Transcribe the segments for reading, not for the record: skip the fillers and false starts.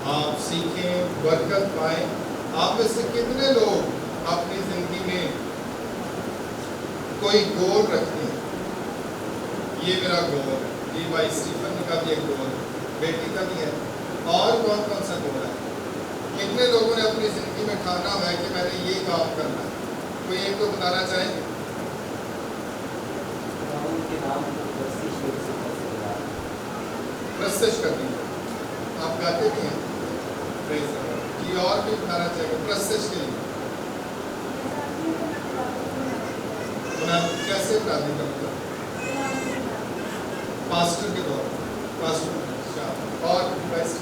آپ سیکھیں، برکت پائیں۔ آپ میں سے کتنے لوگ اپنی زندگی میں کوئی گول رکھتے ہیں؟ یہ میرا گول ہے، یہ بھائی اسٹیفن کا بھی ایک گول ہے، بیٹی کا بھی ہے، اور کون کون سا گول ہے؟ کتنے لوگوں نے اپنی زندگی میں ٹھانا ہوا ہے کہ میں نے یہ کام کرنا ہے؟ کوئی ایک تو بتانا چاہیں گے؟ پرستش کرنی ہے، آپ گاتے بھی ہیں؟ جی اور بھی بتانا چاہیں گے پرستش کے لیے؟ کیسے پرادھی کرتا؟ پاسٹر کے طور پر، پاسٹر اور بیسٹ۔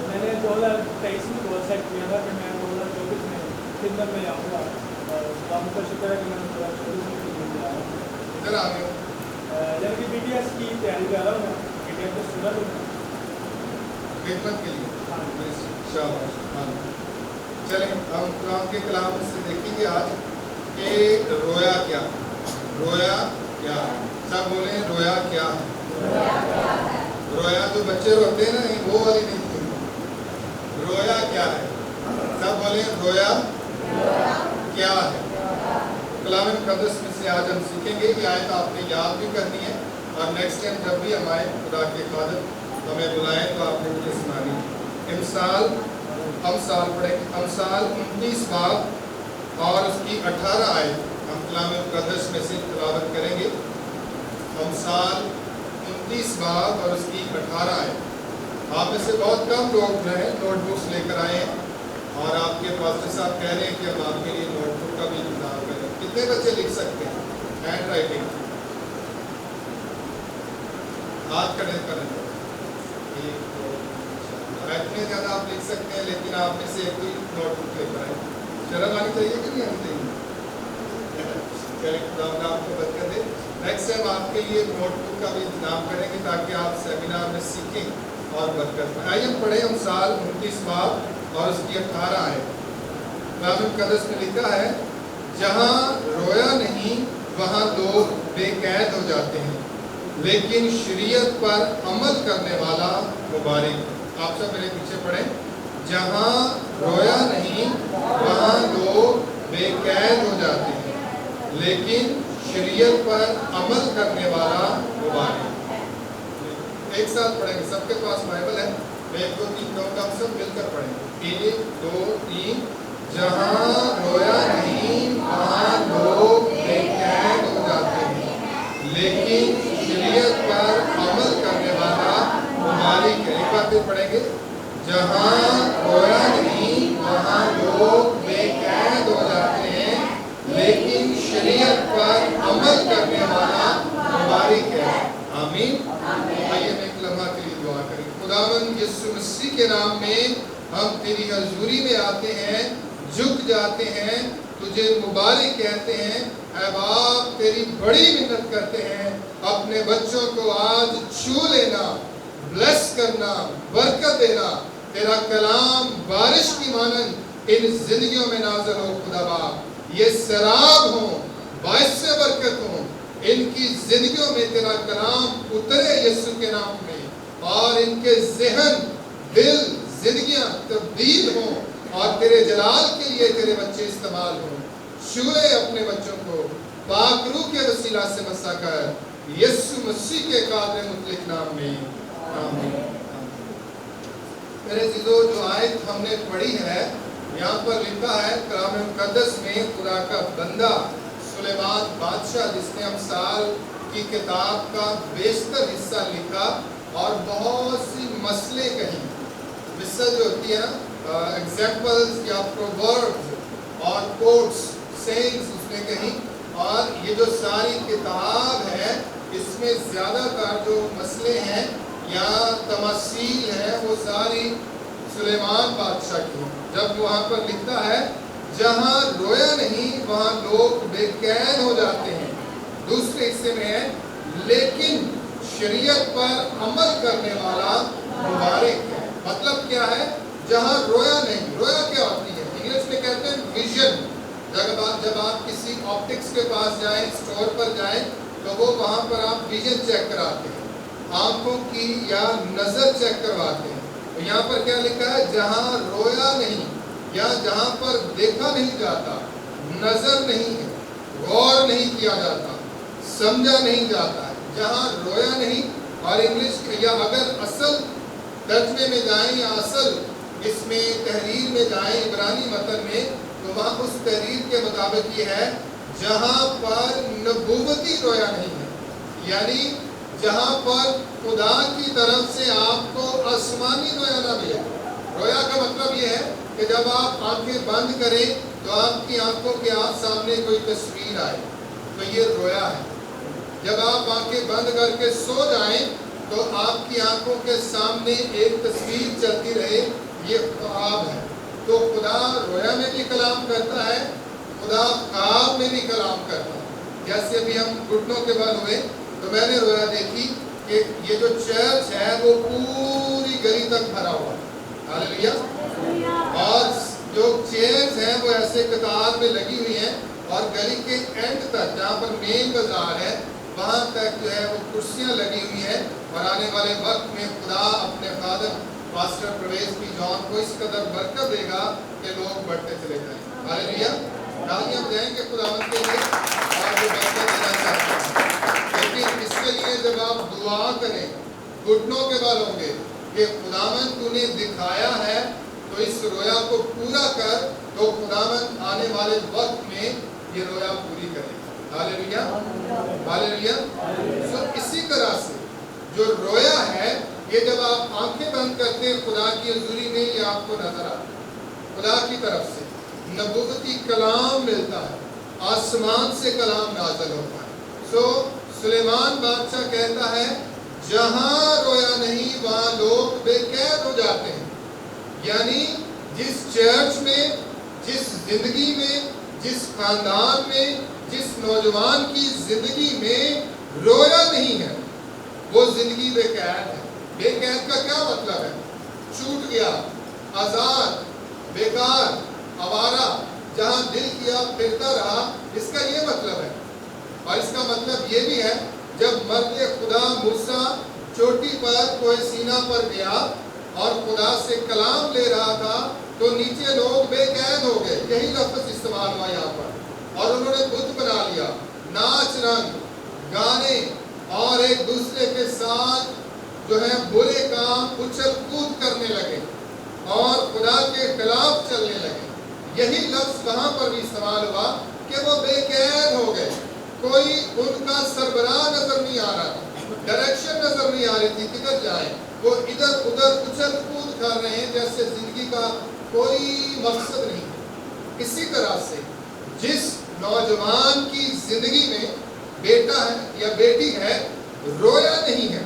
میں نے 2023 میں گول سیٹ کیا تھا کہ میں 2024 میں خدمت میں جاؤں گا، اور خدا کا شکر ہے کہ میں 2024 میں خدمت میں جا رہا ہوں۔ ادھر آ گئے جب کہ BTS کی تیاری کر رہا ہوں، میں BTS کا اسٹوڈنٹ ہوں۔ خدمت کے لیے شاباش۔ چلیں ہم قرآن کے کلام سے دیکھیں گے آج کہ رویا کیا ہے۔ رویا کیا ہے؟ سب بولیں رویا کیا ہے؟ رویا جو بچے روتے ہیں نا، وہ والی نہیں تھی۔ رویا کیا ہے؟ سب بولیں رویا کیا ہے؟ کلام مقدس میں سے آج ہم سیکھیں گے۔ یہ آیت آپ نے یاد بھی کرنی ہے، اور نیکسٹ ٹائم جب بھی ہم آئے خدا کے خادم ہمیں بلائیں تو آپ نے مجھے سنانی۔ امثال پڑھیں گے، امثال 29 باب اور اس کی 18 آیت ہم کلام مقدس میں سے تلاوت کریں گے۔ امثال 29 باب اور اس کی 18 آیت۔ آپ میں سے بہت کم لوگ جو ہیں نوٹ بکس لے کر آئے ہیں، اور آپ کے پاسٹر صاحب کہہ رہے ہیں کہ ہم آپ کے لیے نوٹ بک کا بھی انتظام کریں۔ کتنے بچے لکھ سکتے ہیں ہینڈ رائٹنگ؟ ہاتھ کھڑے کریں، اتنے زیادہ آپ لکھ سکتے ہیں، لیکن آپ میں سے ایک کوئی نوٹ بک لے کر آئے۔ شرم آنی چاہیے کہ نہیں آنی چاہیے؟ خدا آپ کو برکت دے۔ نیکسٹ ٹائم آپ کے لیے نوٹ بک کا بھی انتظام کریں گے تاکہ آپ سیمینار میں سیکھیں اور برکت پائیں۔ آئیے پڑھیں امثال 29 باب اور اس کی 18 آیت۔ کلام مقدس میں لکھا ہے، جہاں رویا نہیں وہاں لوگ بے قید ہو جاتے ہیں، لیکن شریعت پر عمل کرنے والا مبارک۔ آپ سب میرے پیچھے پڑھیں، جہاں رویا نہیں وہاں لوگ بے قید ہو جاتے ہیں، لیکن شریعت پر عمل کرنے والا مبارک۔ ایک ساتھ پڑھیں گے، سب کے پاس بائبل ہے، میں 1 2 3 کہوں گا، ہم سب مل کر پڑھیں گے۔ 1 2 3۔ جہاں رویا نہیں وہاں لوگ بے قید ہو جاتے ہیں، لیکن شریعت پر عمل کرنے والا مبارک ہے۔ ایک بار پھر پڑھیں گے، جہاں رویا نہیں وہاں لوگ بے قید ہو جاتے ہیں، لیکن شریعت پر عمل کرنے والا مبارک ہے۔ آمین۔ آئیے میں ایک لمحہ کے لیے دعا کریں۔ خداوند یسوع مسیح کے نام میں ہم تیری حضوری میں آتے ہیں، جھک جاتے ہیں، تجھے مبارک کہتے ہیں۔ اے باپ تیری بڑی منت کرتے ہیں، اپنے بچوں کو آج چھو لینا، بلیس کرنا، برکت دینا۔ تیرا کلام بارش کی مانند ان زندگیوں میں نازل ہو خدا باپ، یہ سیراب ہوں، باعث برکت ہوں، ان کی زندگیوں میں تیرا کلام اترے یسوع کے نام میں، اور ان کے ذہن، دل، زندگیاں تبدیل ہوں، اور تیرے جلال کے لیے تیرے بچے استعمال ہوں۔ چھوئے اپنے بچوں کو پاک روح کے وسیلہ سے مسا کر، یسوع مسیح کے قادر مطلق نام میں، آمین۔ میرے عزیزو، جو آیت ہم نے پڑھی ہے یہاں پر لکھا ہے کلام مقدس میں، خدا کا بندہ سلیمان بادشاہ جس نے امثال کی کتاب کا بیشتر حصہ لکھا اور بہت سی مسئلے کہیں، مثل جو ہوتی ہے نا، ایگزامپلز یا پرووربز اور کوٹس، سینگز اس نے کہیں، اور یہ جو ساری کتاب ہے اس میں زیادہ تر جو مسئلے ہیں یا تماثیل ہیں وہ ساری سلیمان بادشاہ کی۔ جب وہاں پر لکھتا ہے جہاں رویا نہیں وہاں لوگ بے قید ہو جاتے ہیں، دوسرے حصے میں ہے لیکن شریعت پر عمل کرنے والا مبارک ہے۔ مطلب کیا ہے؟ جہاں رویا نہیں، رویا کیا ہوتی ہے؟ انگلش میں کہتے ہیں ویژن۔ جب آپ کسی آپٹکس کے پاس جائیں، اسٹور پر جائیں، تو وہ وہاں پر آپ ویژن چیک کراتے ہیں، آنکھوں کی یا نظر چیک کرواتے ہیں۔ تو یہاں پر کیا لکھا ہے؟ جہاں رویا نہیں یا جہاں پر دیکھا نہیں جاتا، نظر نہیں ہے، غور نہیں کیا جاتا، سمجھا نہیں جاتا ہے، جہاں رویا نہیں. اور انگلش یا اگر اصل ترجمے میں جائیں یا اصل اس میں تحریر میں جائیں عبرانی متن میں، تو وہاں اس تحریر کے مطابق یہ ہے جہاں پر نبوتی رویا نہیں ہے، یعنی جہاں پر خدا کی طرف سے آپ کو آسمانی رویا نہ ملے. رویا کا مطلب یہ ہے کہ جب آپ آنکھیں بند کریں تو آپ کی آنکھوں کے سامنے کوئی تصویر آئے، تو یہ رویا ہے. جب آپ آنکھیں بند کر کے سو جائیں تو آپ کی آنکھوں کے سامنے ایک تصویر چلتی رہے، یہ خواب ہے. تو خدا رویا میں بھی کلام کرتا ہے، خدا خواب میں بھی کلام کرتا ہے. جیسے ابھی ہم گھٹنوں کے بل ہوئے تو میں نے رویا دیکھی کہ یہ جو چرچ ہے وہ پوری گلی تک بھرا ہوا ہے. ہاللیلویہ. اور جو چیئرز ہیں وہ ایسے قطار میں لگی ہوئی ہیں، اور گلی کے اینڈ تک جہاں پر مین بازار ہے وہاں تک جو ہے وہ کرسیاں لگی ہوئی ہیں. اور آنے والے وقت میں خدا اپنے خادم پاسٹر پرویز پی جان کو اس قدر برکت دے گا کہ لوگ بڑھتے چلے جائیں. ہاللیلویہ. تالیاں بجائیں گے خداوند کے لیے اور وہ برکت دینا چاہتے ہیں. لیکن اس کے لیے جب آپ دعا کریں گھٹنوں کے بل ہوں گے کہ خداوند تو نے دکھایا ہے تو اس رویا کو پورا کر، تو خداوند آنے والے وقت میں یہ رویا پوری کرے. ہاللیلویہ. ہاللیلویہ. سو اسی طرح سے جو رویا ہے یہ جب آپ آنکھیں بند کرتے ہیں خدا کی حضوری میں یہ آپ کو نظر آتا ہے. خدا کی طرف سے نبوتی کلام ملتا ہے، آسمان سے کلام نازل ہوتا ہے. سو سلیمان بادشاہ کہتا ہے جہاں رویا نہیں وہاں لوگ بے قید ہو جاتے ہیں. یعنی جس چرچ میں، جس زندگی میں، جس خاندان میں، جس نوجوان کی زندگی میں رویا نہیں ہے وہ زندگی بے قید ہے. بے قید کا کیا مطلب ہے؟ چھوٹ گیا، آزاد، بیکار، آوارہ، جہاں دل کیا پھرتا رہا، اس کا یہ مطلب ہے. اور اس کا مطلب یہ بھی ہے جب مرد خدا موسیٰ چوٹی پر کوہ سینا پر گیا اور خدا سے کلام لے رہا تھا تو نیچے لوگ بے قید ہو گئے. یہی لفظ استعمال ہوا یہاں پر. اور انہوں نے بت بنا لیا، ناچ رنگ گانے اور ایک دوسرے کے ساتھ جو ہے برے کام اچھل کود کرنے لگے اور خدا کے خلاف چلنے لگے. یہی لفظ وہاں پر بھی استعمال ہوا کہ وہ بے قید ہو گئے. کوئی ان کا سربراہ نظر نہیں آ رہا تھا، ڈائریکشن نظر نہیں آ رہی تھی کدھر جائیں. وہ ادھر ادھر اچھل کود کر رہے ہیں جیسے زندگی کا کوئی مقصد نہیں. اسی طرح سے جس نوجوان کی زندگی میں بیٹا ہے یا بیٹی ہے، رویا نہیں ہے،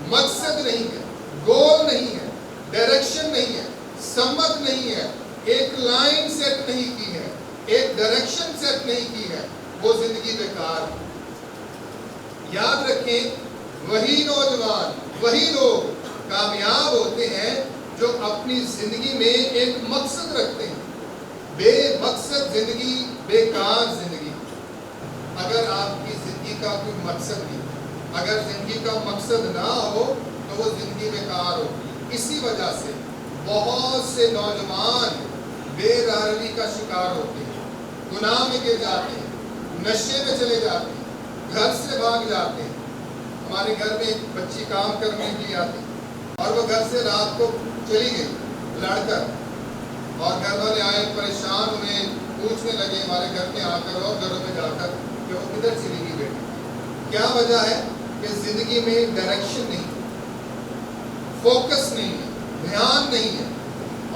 مقصد نہیں ہے، گول نہیں ہے، ڈائریکشن نہیں ہے، سمت نہیں ہے، ایک لائن سیٹ نہیں کی ہے، ایک ڈائریکشن سیٹ نہیں کی ہے، وہ زندگی بیکار ہے. یاد رکھیں وہی نوجوان، وہی لوگ کامیاب ہوتے ہیں جو اپنی زندگی میں ایک مقصد رکھتے ہیں. بے مقصد زندگی بیکار زندگی. اگر آپ کی زندگی کا کوئی مقصد نہیں، اگر زندگی کا مقصد نہ ہو تو وہ زندگی بیکار ہوگی. اسی وجہ سے بہت سے نوجوان بے راہروی کا شکار ہوتے ہیں، گناہ میں گر جاتے ہیں، نشے میں چلے جاتے ہیں، گھر سے بھاگ جاتے ہیں. ہمارے گھر میں ایک بچی کام کرنے کے لیے آتی اور وہ گھر سے رات کو چلی گئی لڑ کر، اور گھر والے آئے پریشان ہوئے، پوچھنے لگے ہمارے گھر میں آ کر اور گھروں میں جا کر کہ وہ کدھر چلی گئی بیٹی. کیا وجہ ہے؟ کہ زندگی میں ڈائریکشن نہیں، فوکس نہیں ہے، دھیان نہیں ہے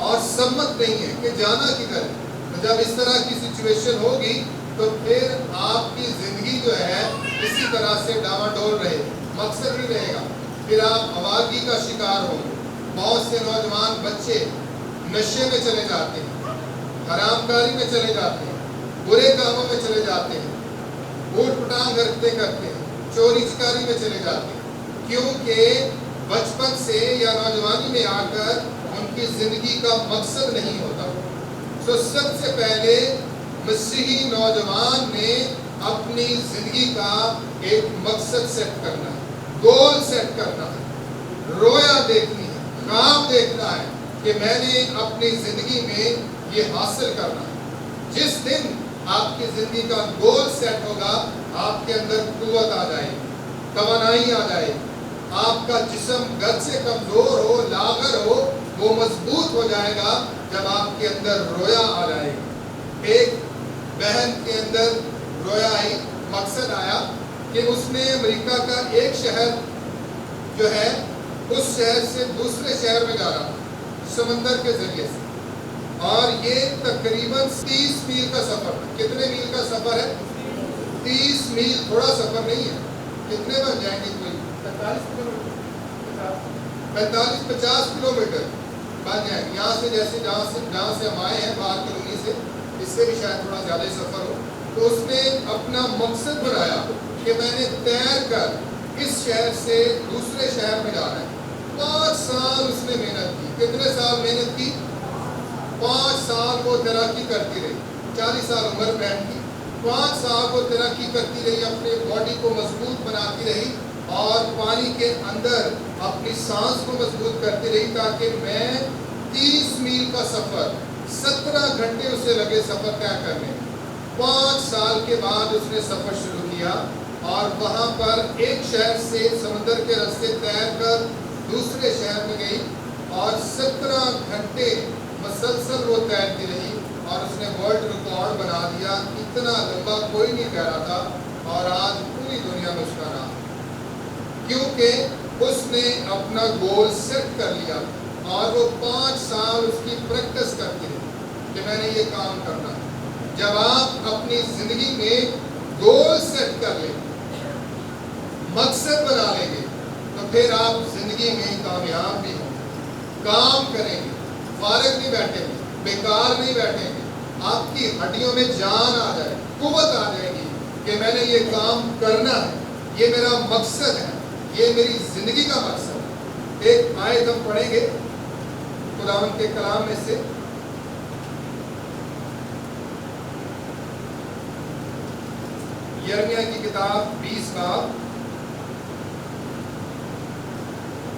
اور سمت نہیں ہے کہ جانا کدھر ہے. جب اس طرح کی سچویشن ہوگی تو پھر آپ کی زندگی جو ہے اسی طرح سے ڈاواڈول رہے، مقصد نہیں رہے گا. پھر آپ آوارگی کا شکار ہوں گے. بہت سے نوجوان بچے نشے میں چلے جاتے ہیں، حرام کاری میں چلے جاتے ہیں، برے کاموں میں چلے جاتے ہیں، اوٹ پٹانگ حرکتیں کرتے ہیں، چوری چکاری میں چلے جاتے ہیں، کیونکہ بچپن سے یا نوجوانی میں آ کر ان کی زندگی کا مقصد نہیں ہوتا. تو سب سے پہلے مسیحی نوجوان نے اپنی زندگی کا ایک مقصد سیٹ کرنا ہے، گول سیٹ کرنا ہے، رویا دیکھنی ہے، خواب خواب دیکھنا ہے کہ میں نے اپنی زندگی میں یہ حاصل کرنا ہے. جس دن آپ کی زندگی کا گول سیٹ ہوگا آپ کے اندر قوت آ جائے گی, توانائی آ جائے گی. آپ کا جسم گھر سے کمزور ہو, لاغر ہو, وہ مضبوط ہو جائے گا جب آپ کے اندر رویا آ جائے گی. ایک بہن کے اندر رویا آئی, مقصد آیا کہ اس نے امریکہ کا ایک شہر جو ہے اس شہر سے دوسرے شہر میں جا رہا سمندر کے ذریعے سے, اور یہ تقریباً 30 میل کا سفر ہے. کتنے میل کا سفر ہے؟ 30 میل. تھوڑا سفر نہیں ہے. کتنے بن جائیں گے؟ کوئی 45-50 کلو میٹر بن جائیں گے. یہاں سے جیسے جہاں سے ہم آئے ہیں باہر کالونی سے, اس سے بھی شاید تھوڑا زیادہ ہی سفر ہو. تو اس نے اپنا مقصد بنایا کہ میں نے تیر کر اس شہر سے دوسرے شہر میں جانا ہے. 5 سال اس نے محنت کی. کتنے سال محنت کی؟ 5 سال وہ تیراکی کرتی رہی. 40 سال عمر بہن کی. 5 سال وہ تیراکی کرتی رہی, اپنے باڈی کو مضبوط بناتی رہی اور پانی کے اندر اپنی سانس کو مضبوط کرتی رہی تاکہ میں 30 میل کا سفر 17 گھنٹے اسے لگے سفر طے کرنے. 5 سال کے بعد اس نے سفر شروع کیا اور وہاں پر ایک شہر سے سمندر کے راستے تیر کر دوسرے شہر میں گئی اور 17 گھنٹے مسلسل وہ تیرتی رہی اور اس نے ورلڈ ریکارڈ بنا دیا. اتنا لمبا کوئی نہیں تیرا تھا اور آج پوری دنیا میں اس کا نام, کیونکہ اس نے اپنا گول سیٹ کر لیا اور وہ 5 سال اس کی پریکٹس کرتی رہی کہ میں نے یہ کام کرنا ہے. جب آپ اپنی زندگی میں گول سیٹ کر لیں, مقصد بنا لیں گے, تو پھر آپ زندگی میں کامیاب بھی ہوں گے. کام کریں گے, فارغ نہیں بیٹھیں گے, بیکار نہیں بیٹھیں گے. آپ کی ہڈیوں میں جان آ جائے, قوت آ جائے گی کہ میں نے یہ کام کرنا ہے, یہ میرا مقصد ہے, یہ میری زندگی کا مقصد ہے. ایک آیت ہم پڑھیں گے خداوند کے کلام میں سے, یرمیہ کی کتاب 20 باب.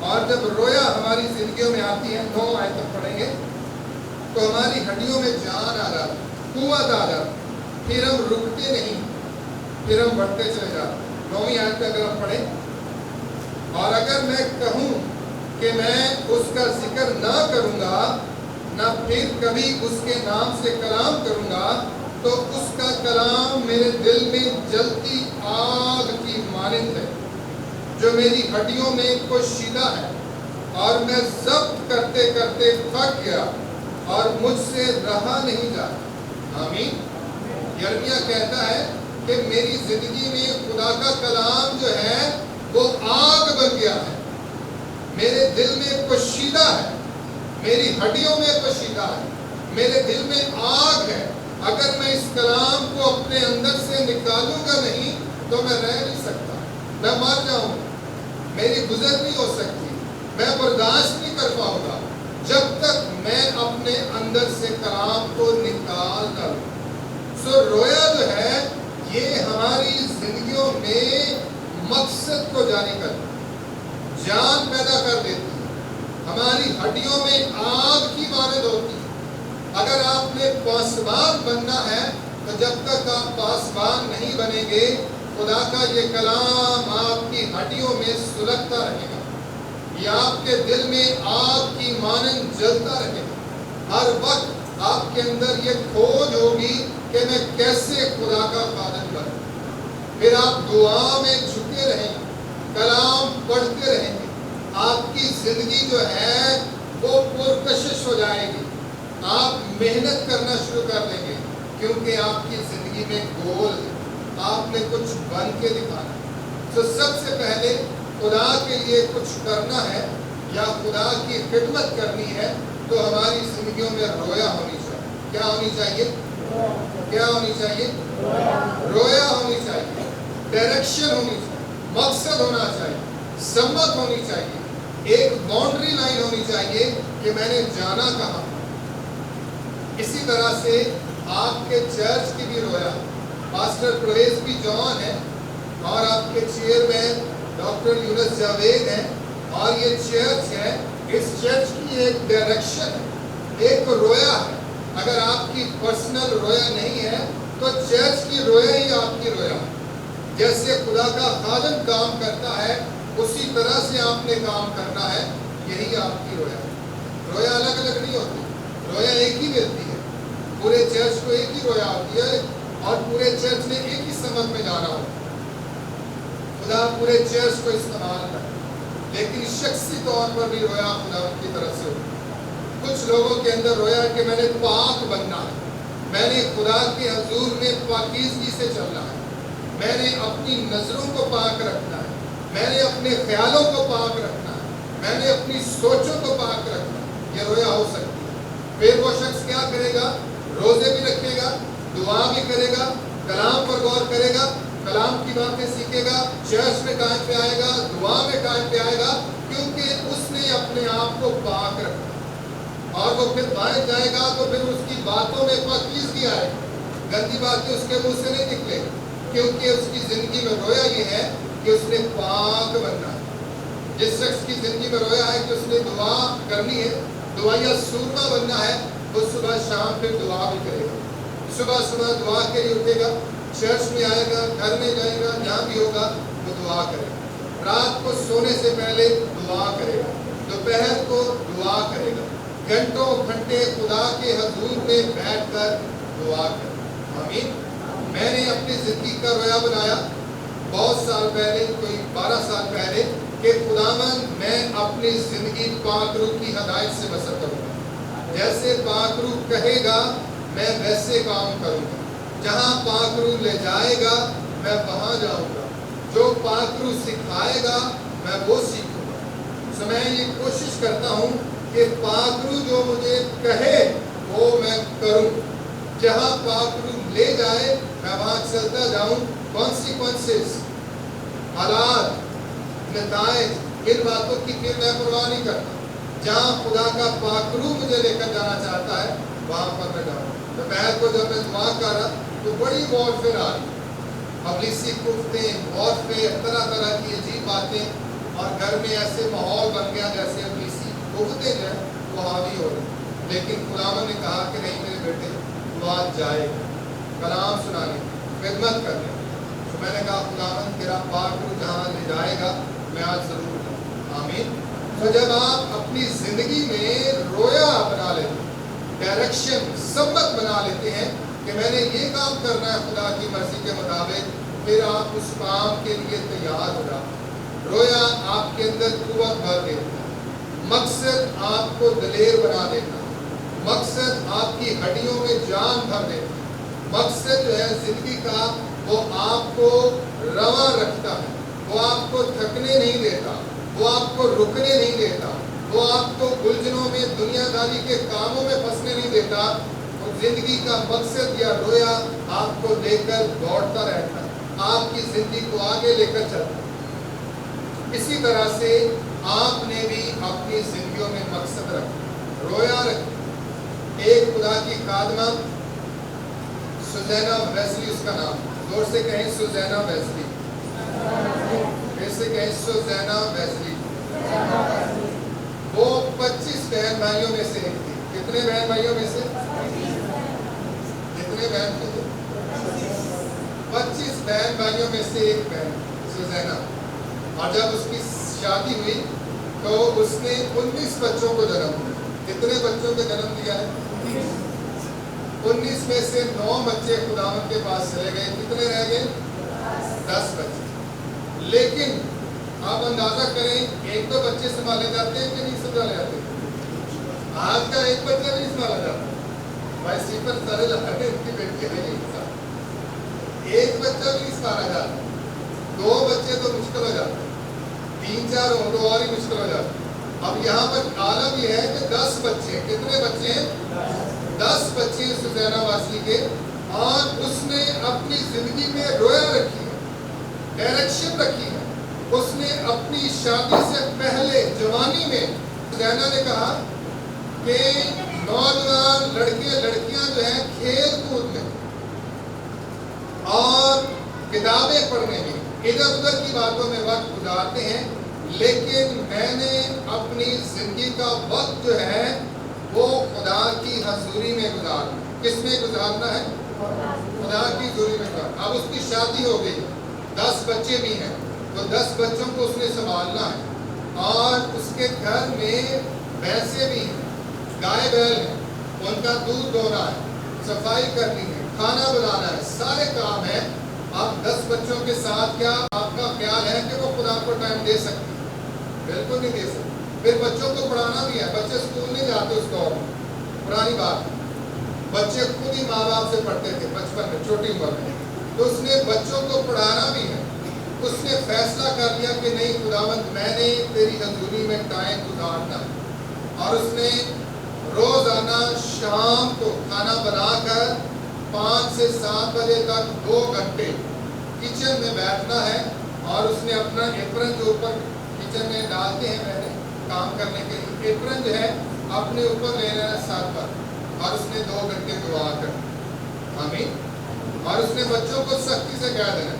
اور جب رویا ہماری زندگیوں میں آتی ہے, 9 آیتیں پڑھیں گے, تو ہماری ہڈیوں میں جان آ جاتی, قوت آ جاتی, پھر ہم رکتے نہیں, پھر ہم بڑھتے چلے جاتے. 9ویں آیت پہ اگر ہم پڑھیں, اور اگر میں کہوں کہ میں اس کا ذکر نہ کروں گا, نہ پھر کبھی اس کے نام سے کلام کروں گا, تو اس کا کلام میرے دل میں جلتی آگ کی مانند ہے جو میری ہڈیوں میں کشیدہ ہے, اور میں ضبط کرتے کرتے تھک گیا اور مجھ سے رہا نہیں جاتا. آمین. یرمیہ کہتا ہے کہ میری زندگی میں خدا کا کلام جو ہے وہ آگ بن گیا ہے, میرے دل میں کشیدہ ہے, میری ہڈیوں میں کشیدہ ہے, میرے دل میں آگ ہے. اگر میں اس کلام کو اپنے اندر سے نکالوں گا نہیں تو میں رہ نہیں سکتا, میں مر جاؤں گا, میری گزر نہیں ہو سکتی, میں برداشت نہیں کر پاؤں گا جب تک میں اپنے اندر سے کلام کو نکال نہ لوں. سو رویا جو ہے یہ ہماری زندگیوں میں مقصد کو جاری کرتی ہے, جان پیدا کر دیتی ہے, ہماری ہڈیوں میں آگ کی مانند ہوتی ہے. اگر آپ نے پاسبان بننا ہے تو جب تک آپ پاسبان نہیں بنیں گے, خدا کا یہ کلام آپ کی ہڈیوں میں سلگتا رہے گا, یہ آپ کے دل میں آگ کی مانند جلتا رہے گا. ہر وقت آپ کے اندر یہ کھوج ہوگی کہ میں کیسے خدا کا خادم بنوں. پھر آپ دعا میں جھکے رہیں گے, کلام پڑھتے رہیں گے, آپ کی زندگی جو ہے وہ پرکشش ہو جائے گی. آپ محنت کرنا شروع کر دیں گے کیونکہ آپ کی زندگی میں گول ہے, آپ نے کچھ بن کے دکھانا ہے. تو سب سے پہلے خدا کے لیے کچھ کرنا ہے یا خدا کی خدمت کرنی ہے تو ہماری زندگیوں میں رویا ہونی چاہیے. کیا ہونی چاہیے؟ کیا ہونی چاہیے؟ رویا ہونی چاہیے, ڈائریکشن ہونی چاہیے, مقصد ہونا چاہیے, سمت ہونی چاہیے, ایک باؤنڈری لائن ہونی چاہیے کہ میں نے جانا کہاں. اسی طرح سے آپ کے چرچ کی بھی رویا, پاسٹر پرویز بھی جوان ہے اور آپ کے چیئرمین ڈاکٹر یونس جاوید ہیں, اور یہ چرچ ہے اس چرچ کی ایک ڈائریکشن ہے، ایک رویا ہے. اگر آپ کی پرسنل رویا نہیں ہے تو چرچ کی رویا ہی آپ کی رویا ہے. جیسے خدا کا خادم کام کرتا ہے اسی طرح سے آپ نے کام کرنا ہے، یہی آپ کی رویا ہے. رویا الگ الگ نہیں ہوتی، رویا ایک ہی ملتی ہے. پورے چرچ کو ایک ہی رویا ہوتی ہے اور پورے چرچ نے ایک ہی سمت میں جانا ہوتا ہے. خدا پورے چرچ کو استعمال کرے، لیکن شخصی طور پر بھی رویا خدا کی طرف سے ہوتی ہے. کچھ لوگوں کے اندر رویا کہ میں نے پاک بننا ہے، میں نے خدا کے حضور میں پاکیزگی سے چلنا ہے، میں نے اپنی نظروں کو پاک رکھنا ہے، میں نے اپنے خیالوں کو پاک رکھنا ہے، میں نے اپنی سوچوں کو پاک رکھنا ہے. یہ رویا ہو سکتی ہے. پھر وہ شخص کیا کرے گا؟ روزے بھی رکھے گا، دعا بھی کرے گا، کلام پر غور کرے گا، کلام کی باتیں سیکھے گا، چرچ میں ٹائم پہ آئے گا، دعا میں ٹائم پہ آئے گا، کیونکہ اس نے اپنے آپ کو پاک رکھا. اور وہ پھر بائیں جائے گا تو پھر اس کی باتوں میں پاکیزگی آئے گی، گندی باتیں اس کے منہ سے نہیں نکلے گی، کیونکہ اس کی زندگی میں رویا یہ ہے کہ اس نے پاک بننا ہے. جس شخص کی زندگی میں رویا ہے کہ اس نے دعا کرنی ہے، دعائیا سورما بننا ہے، وہ صبح شام پھر دعا بھی کرے گا. صبح صبح دعا کے لیے اٹھے گا، چرچ میں آئے گا، گھر میں جائے گا، جہاں بھی ہوگا وہ دعا کرے گا. رات کو سونے سے پہلے دعا کرے گا، دوپہر کو دعا کرے گا، گھنٹوں گھنٹے خدا کے حضور میں بیٹھ کر دعا کرے. آمین. میں نے اپنی زندگی کا رویا بنایا بہت سال پہلے، کوئی 12 سال پہلے، کہ خداوند میں اپنی زندگی پاک روح کی ہدایت سے بسر کروں گا. جیسے پاک روح کہے گا میں ویسے کام کروں گا. جہاں پاک روح لے جائے گا میں وہاں جاؤں گا. جو پاک روح سکھائے گا میں وہ سیکھوں گا. سو میں یہ کوشش کرتا ہوں کہ پاک روح جو مجھے کہے وہ میں کروں. جہاں پاک روح لے جائے میں وہاں چلتا جاؤں. کانسیکوینسز، حالات، نتائج، ان باتوں کی پھر میں پرواہ نہیں کرتا. جہاں خدا کا پاک روح مجھے لے کر جانا چاہتا ہے وہاں پر میں جاؤں. دوپہر کو جب میں دعا کر رہا تو بڑی وارفیئر آ رہی، ابلیسی کفتے، وارفیئر، طرح طرح کی عجیب باتیں، اور گھر میں ایسے ماحول بن گیا جیسے ابلیسی کفتے جو ہے وہ حاوی ہو رہے. لیکن خداوند نے کہا کہ نہیں میرے بیٹے، تو آج جائے گا کلام سنانے، خدمت کرنے. تو میں نے کہا خداوند تیرا پاک روح جہاں لے جائے گا میں آج ضرور جاؤں. آمین. تو جب آپ اپنی زندگی میں رویا بنا لیتے ہیں، ڈائریکشن، سمت بنا لیتے ہیں کہ میں نے یہ کام کرنا ہے خدا کی مرضی کے مطابق، پھر آپ اس کام کے لیے تیار ہو جاتے ہیں. رویا آپ کے اندر قوت بھر دیتا ہے. مقصد آپ کو دلیر بنا دیتا ہے. مقصد آپ کی ہڈیوں میں جان بھر دیتا ہے. مقصد جو ہے زندگی کا وہ آپ کو رواں رکھتا ہے، وہ آپ کو تھکنے نہیں دیتا، وہ آپ کو رکنے نہیں دیتا، وہ آپ کو الجھنوں میں، دنیا داری کے کاموں میں پھنسنے نہیں دیتا. اور زندگی کا مقصد یا رویا آپ کو لے کر دوڑتا رہتا ہے، آپ کی زندگی کو آگے لے کر چلتا ہے. اسی طرح سے آپ نے بھی اپنی زندگیوں میں مقصد رکھا، رویا رکھا. ایک خدا کی خادمہ سوزینا ویسلی اس کا نام، زور سے کہیں سوزینا ویسلی، پھر سے کہیں سوزینا ویسلی. وہ 25 بہن بھائیوں میں سے ایک تھی. کتنے بہن بھائیوں میں سے؟ کتنے بہن تھے؟ 25 بہن بھائیوں میں سے ایک بہن سوزینا. اور جب اس کی شادی ہوئی تو اس نے 19 بچوں کو جنم دیا. کتنے بچوں کو جنم دیا ہے؟ 19 میں سے 9 بچے خداوند کے پاس چلے گئے. کتنے رہ گئے؟ 10 بچے. لیکن آپ اندازہ کریں 1-2 بچے سنبھالے جاتے ہیں کہ نہیں سنبھالے جاتے؟ آج کا ایک بچہ نہیں سنبھالا جاتا. بھائی سیپر سارے لاتے ان کی بیٹی نہیں سنبھالا. ایک بچہ بھی نہیں سنبھالا جاتا. 2 بچے تو مشکل ہو جاتے ہیں، 3-4 ہوں تو اور ہی مشکل ہو جاتا ہے. اب یہاں پر عالم یہ ہے کہ 10 بچے. کتنے بچے ہیں؟ 10 بچے سوزینا ویسلی کے. اور اس نے اپنی زندگی میں رویا رکھی ہے، ڈائریکشن رکھی ہے. اس نے اپنی شادی سے پہلے جوانی میں سوزینا نے کہا کہ نوجوان لڑکے لڑکیاں جو ہیں کھیل کود میں اور کتابیں پڑھنے میں، ادھر ادھر کی باتوں میں وقت گزارتے ہیں، لیکن میں نے اپنی زندگی کا وقت جو ہے وہ خدا کی حضوری میں گزارنا. کس میں گزارنا ہے؟ خدا کی حضوری میں گزارنا. اب اس کی شادی ہو گئی, 10 بچے بھی ہیں, تو 10 بچوں کو اس نے سنبھالنا ہے, اور اس کے گھر میں بھینسیں بھی ہیں, گائے بیل ہیں, ان کا دودھ دھونا ہے, صفائی کرنی ہے, کھانا بنانا ہے, سارے کام ہیں. آپ 10 بچوں کے ساتھ کیا آپ کا خیال ہے کہ وہ خدا کو ٹائم دے سکتے ہیں؟ بالکل نہیں دے سکتے. پھر بچوں کو پڑھانا بھی ہے. بچے اسکول نہیں جاتے اس دور میں, پرانی بات. بچے خود ہی ماں باپ سے پڑھتے تھے بچپن میں, چھوٹی عمر میں. تو اس نے بچوں کو پڑھانا بھی ہے. اس نے فیصلہ کر لیا کہ نہیں خداوند میں نے تیری حضوری میں ٹائم گزارنا, اور اس نے روزانہ شام کو کھانا بنا کر 5 سے 7 بجے تک 2 گھنٹے کچن میں بیٹھنا ہے, اور اس نے اپنا ایپرن جو اوپر کچن میں ڈالتے ہیں میں نے کام کرنے کے لیے, ایپرن جو ہے اپنے اوپر لے لینا سر پر, اور اس نے 2 گھنٹے دعا کر. آمین. اور اس نے بچوں کو سختی سے کہہ دینا,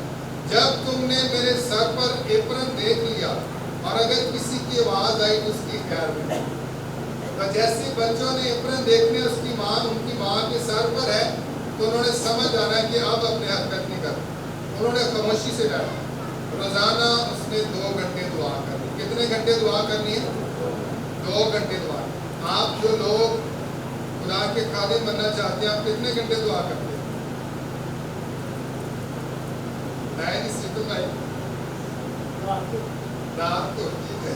جب تم نے میرے سر پر ایپرن دیکھ لیا اور اگر کسی کی آواز آئی تو اس کی خیر میں. تو جیسے بچوں نے ایپرن دیکھنے اس کی ماں ان کی ماں کے سر پر ہے, تو انہوں نے سمجھ آنا کہ اب اپنے حرکت نہیں کرنا. انہوں نے خاموشی سے بیٹھا. روزانہ اس نے 2 گھنٹے دعا کرنی. کتنے گھنٹے دعا کرنی ہے؟ 2 گھنٹے دعا. آپ جو لوگ خدا کے خادم بننا چاہتے ہیں, آپ کتنے گھنٹے دعا کرتے ہیں؟ رات کو. ٹھیک ہے,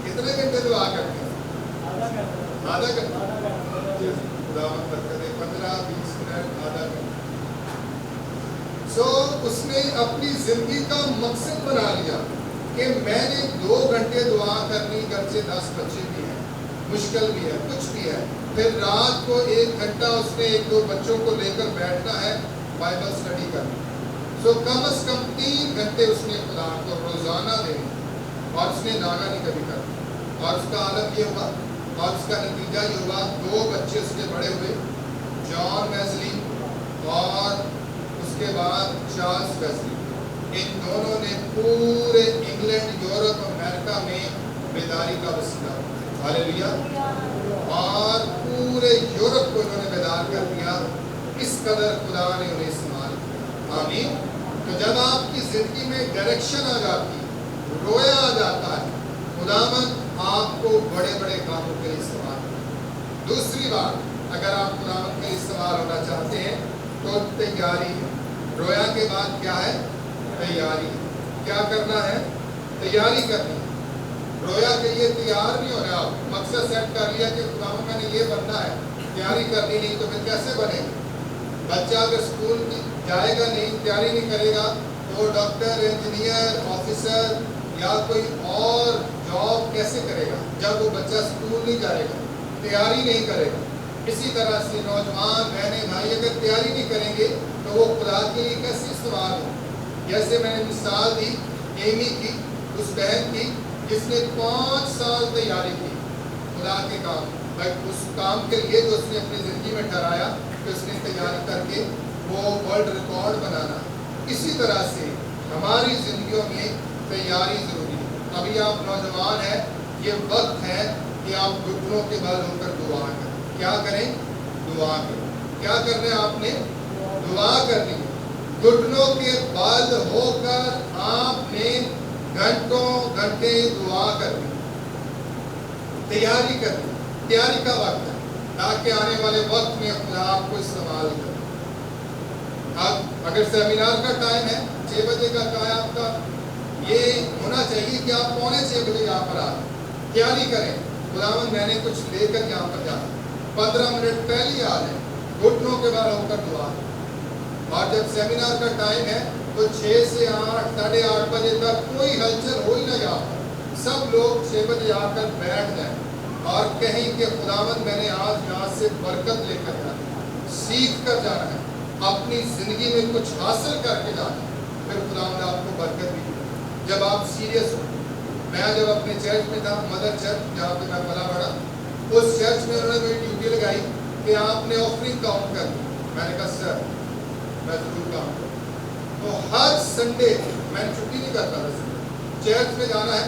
کتنے گھنٹے دعا کرتے ہیں؟ آدھا گھنٹہ. خدا برکت دے. 15-20 منٹ, آدھا گھنٹہ. اس نے اپنی زندگی کا مقصد بنا لیا کہ میں نے 2 گھنٹے دعا کرنی, گھر سے 10 بچے بھی ہیں, مشکل بھی ہے, کچھ بھی ہے. پھر رات کو 1 گھنٹہ اس نے 1-2 بچوں کو لے کر بیٹھنا ہے, بائبل اسٹڈی کرنی. کم از کم 3 گھنٹے اس نے خدا کو روزانہ دینے, اور اس نے ناگا نہیں کبھی کرنا. اور اس کا عالم یہ ہوا, اور اس کا نتیجہ یہ ہوا, 2 بچے اس کے بڑے ہوئے, جان ویزلی اور اس کے بعد چارلس ویزلی. ان دونوں نے پورے انگلینڈ, یورپ, امریکہ میں بیداری کا وسیلہ. ہاللیلویا. اور پورے یورپ کو انہوں نے بیدار کر دیا. اس قدر خدا نے انہیں استعمال کیا. آمین. تو جب آپ کی زندگی میں ڈائریکشن آ جاتی, رویا آ جاتا ہے, خداوند آپ کو بڑے بڑے کاموں کے لیے استعمال کرتا. دوسری بات, اگر آپ خداوند کے لیے استعمال ہونا چاہتے ہیں تو تیاری ہے. رویا کے بعد کیا ہے؟ تیاری. کیا کرنا ہے؟ تیاری کرنی ہے. رویا کے لیے تیار نہیں ہو رہے آپ, مقصد سیٹ کر لیا کہ خداوند میں نے یہ بننا ہے, تیاری کرنی نہیں, تو پھر کیسے بنے گا؟ بچہ اگر اسکول جائے گا نہیں, تیاری نہیں کرے گا, تو وہ ڈاکٹر, انجینئر, آفیسر یا کوئی اور جاب کیسے کرے گا جب وہ بچہ اسکول نہیں جائے گا, تیاری نہیں کرے گا. اسی طرح سے نوجوان بہنیں بھائی اگر تیاری نہیں کریں گے تو وہ خدا کے لیے کیسے استعمال ہو. جیسے میں نے مثال دی ایمی کی, اس بہن کی جس نے 5 سال تیاری کی خدا کے کام, اس کام کے لیے جو اس نے اپنی زندگی میں ٹھہرایا کہ اس نے تیاری کر کے وہ ورلڈ ریکارڈ بنانا. اسی طرح سے ہماری زندگیوں میں تیاری ضروری ہے. ابھی آپ نوجوان ہیں, یہ وقت ہے کہ آپ گھٹنوں کے بل ہو کر دعا کریں. کیا کریں؟ دعا کریں. کیا کرنا ہے آپ نے؟ دعا کرنی ہے. گھٹنوں کے بل ہو کر آپ نے گھنٹوں گھنٹے دعا کرنی, تیاری کرنی. تیاری کا وقت ہے تاکہ آنے والے وقت میں خدا آپ کو استعمال کرے. اب اگر سیمینار کا ٹائم ہے 6 بجے کا قیام کا, یہ ہونا چاہیے کہ آپ 5:45 بجے یہاں پر آئیں, تیاری کریں. خداوند میں نے کچھ لے کر یہاں پر جانا, 15 منٹ پہلے آ جائیں, گھٹنوں کے بل ہو کر دعا. اور جب سیمینار کا ٹائم ہے تو 6 سے 8, 8:30 بجے تک کوئی ہلچل ہو ہی نہ یہاں پر. سب لوگ 6 بجے آ کر بیٹھ جائیں اور کہیں کہ خداوند میں نے آج یہاں سے برکت لے کر جانا ہے, سیکھ کر جانا ہے, اپنی زندگی میں کچھ حاصل کر کے جانا ہے. پھر خداوند آپ کو برکت بھی دے. جب آپ سیریس ہو, میں جب اپنے چرچ میں تھا, مدر چرچ جہاں پہ میں پلا بڑا, اس چرچ میں انہوں نے میری ڈیوٹی لگائی کہ آپ نے آفرنگ کاؤنٹ کرنی. میں نے کہا سر میں ضرور کاؤنٹ کروں. تو ہر سنڈے میں چھٹی نہیں کرتا تھا, چرچ میں جانا ہے,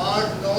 8-9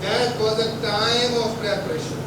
That was a time of preparation.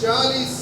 40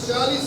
40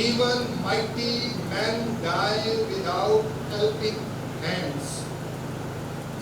even mighty men die without helping hands।